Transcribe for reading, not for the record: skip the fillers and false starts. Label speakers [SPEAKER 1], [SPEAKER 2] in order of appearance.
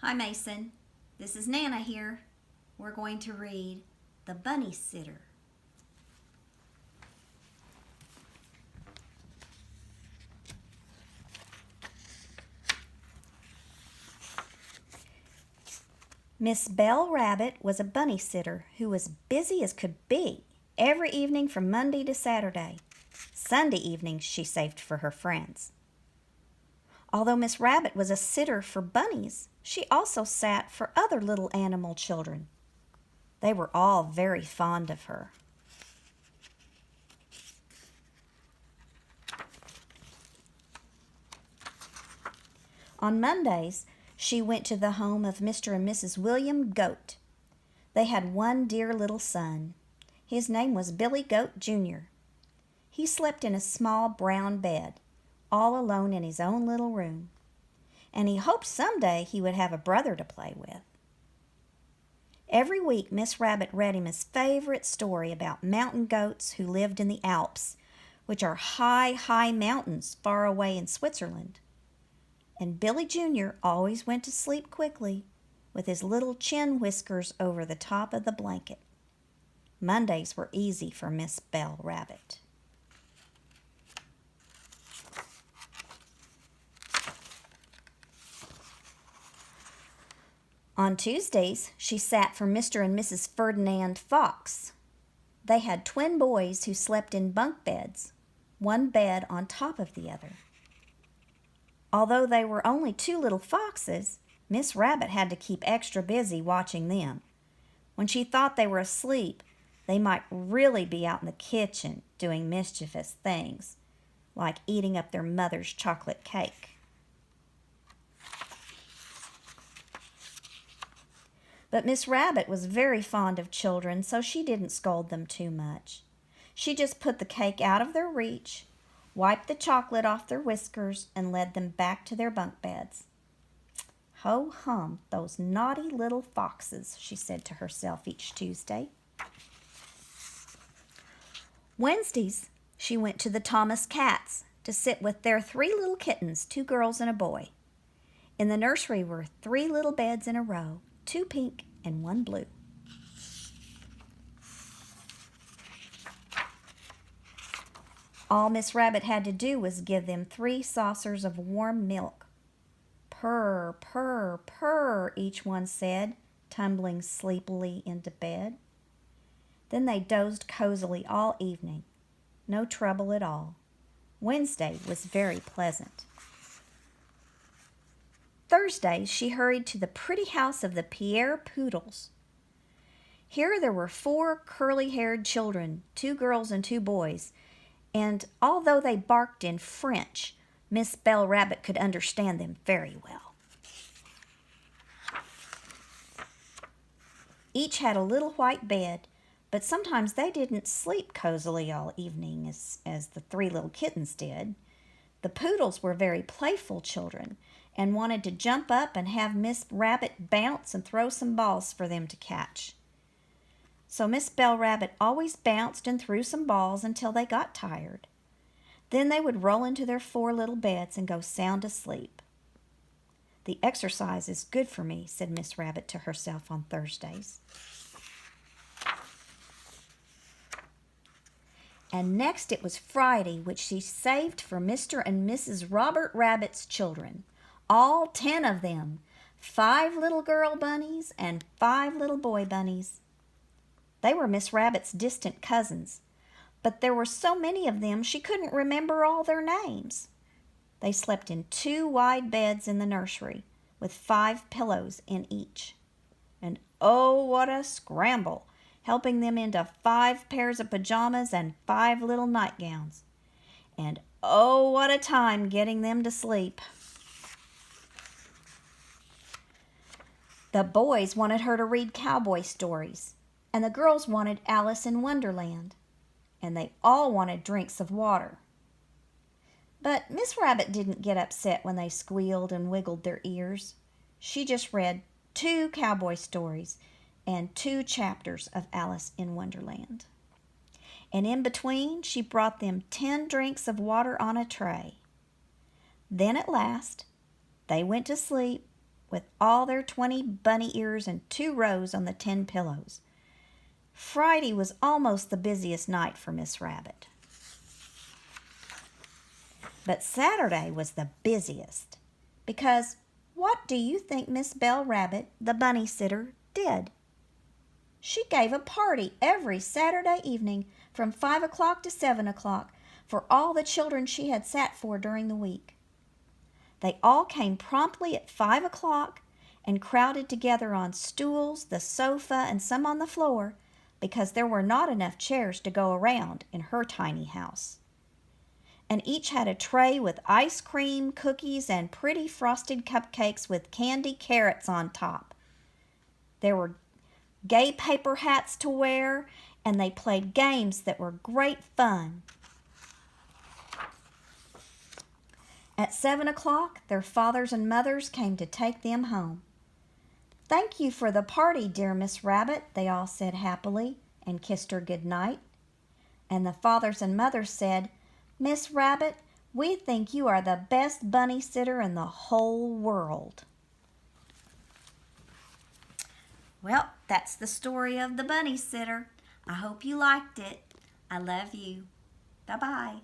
[SPEAKER 1] Hi, Mason. This is Nana here. We're going to read The Bunny Sitter. Miss Belle Rabbit was a bunny sitter who was busy as could be every evening from Monday to Saturday. Sunday evenings she saved for her friends. Although Miss Rabbit was a sitter for bunnies, she also sat for other little animal children. They were all very fond of her. On Mondays, she went to the home of Mr. and Mrs. William Goat. They had one dear little son. His name was Billy Goat, Jr. He slept in a small brown bed, all alone in his own little room, and he hoped someday he would have a brother to play with. Every week, Miss Rabbit read him his favorite story about mountain goats who lived in the Alps, which are high, high mountains far away in Switzerland. And Billy Jr. always went to sleep quickly, with his little chin whiskers over the top of the blanket. Mondays were easy for Miss Belle Rabbit. On Tuesdays, she sat for Mr. and Mrs. Ferdinand Fox. They had twin boys who slept in bunk beds, one bed on top of the other. Although they were only two little foxes, Miss Rabbit had to keep extra busy watching them. When she thought they were asleep, they might really be out in the kitchen doing mischievous things, like eating up their mother's chocolate cake. But Miss Rabbit was very fond of children, so she didn't scold them too much. She just put the cake out of their reach, wiped the chocolate off their whiskers, and led them back to their bunk beds. Ho-hum, those naughty little foxes, she said to herself each Tuesday. Wednesdays, she went to the Thomas Cats to sit with their three little kittens, two girls and a boy. In the nursery were three little beds in a row, two pink and one blue. All Miss Rabbit had to do was give them 3 saucers of warm milk. Purr, purr, purr, each one said, tumbling sleepily into bed. Then they dozed cozily all evening. No trouble at all. Wednesday was very pleasant. Thursday, she hurried to the pretty house of the Pierre Poodles. Here there were 4 curly-haired children, 2 girls and 2 boys, and although they barked in French, Miss Belle Rabbit could understand them very well. Each had a little white bed, but sometimes they didn't sleep cozily all evening as the 3 little kittens did. The Poodles were very playful children and wanted to jump up and have Miss Rabbit bounce and throw some balls for them to catch. So Miss Belle Rabbit always bounced and threw some balls until they got tired. Then they would roll into their 4 little beds and go sound asleep. The exercise is good for me, said Miss Rabbit to herself on Thursdays. And next it was Friday, which she saved for Mr. and Mrs. Robert Rabbit's children, all 10 of them, 5 little girl bunnies and 5 little boy bunnies. They were Miss Rabbit's distant cousins, but there were so many of them she couldn't remember all their names. They slept in 2 wide beds in the nursery, with 5 pillows in each. And oh, what a scramble, helping them into 5 pairs of pajamas and 5 little nightgowns. And oh, what a time getting them to sleep. The boys wanted her to read cowboy stories, and the girls wanted Alice in Wonderland, and they all wanted drinks of water. But Miss Rabbit didn't get upset when they squealed and wiggled their ears. She just read 2 cowboy stories and 2 chapters of Alice in Wonderland. And in between, she brought them 10 drinks of water on a tray. Then at last, they went to sleep, with all their 20 bunny ears in 2 rows on the 10 pillows. Friday was almost the busiest night for Miss Rabbit. But Saturday was the busiest because what do you think Miss Bell Rabbit, the bunny sitter, did? She gave a party every Saturday evening from 5 o'clock to 7 o'clock for all the children she had sat for during the week. They all came promptly at 5 o'clock and crowded together on stools, the sofa, and some on the floor because there were not enough chairs to go around in her tiny house. And each had a tray with ice cream, cookies, and pretty frosted cupcakes with candy carrots on top. There were gay paper hats to wear, and they played games that were great fun. At 7 o'clock, their fathers and mothers came to take them home. "Thank you for the party, dear Miss Rabbit," they all said happily and kissed her good night. And the fathers and mothers said, "Miss Rabbit, we think you are the best bunny sitter in the whole world." Well, that's the story of the bunny sitter. I hope you liked it. I love you. Bye-bye.